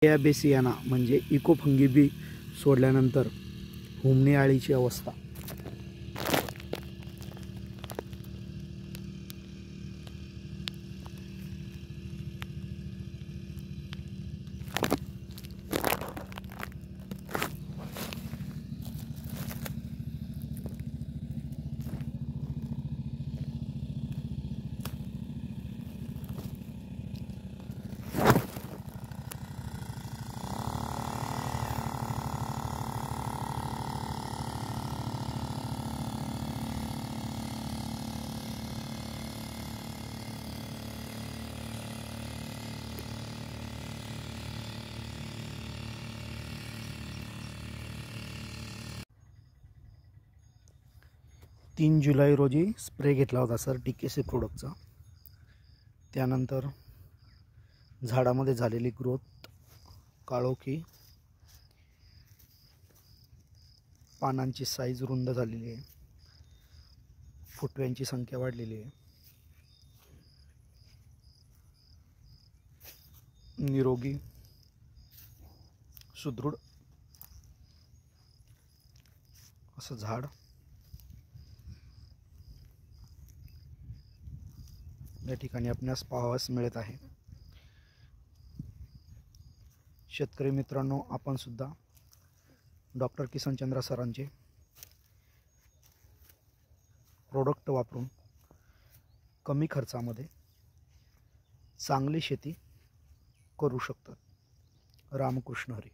या बेसियाना म्हणजे इकोफंगी बी सोडल्यानंतर हुमणी अळीची अवस्था. तीन जुलै रोजी स्प्रे घेतला होता सर DKC प्रोडक्टचा. त्यानंतर झाडामध्ये झालेली ग्रोथ, काळोखी, पानांची साईज रुंद झालेली आहे, फुटव्यांची संख्या वाढलेली आहे, निरोगी सुदृढ असं झाड या ठिकाणी आपणास पाहावयास मिळत आहे. शेतकरी मित्रांनो, आपण सुद्धा डॉक्टर किसनचंद्र सरांचे प्रोडक्ट वापरून कमी खर्चामध्ये चांगली शेती करू शकतात. रामकृष्ण हरी.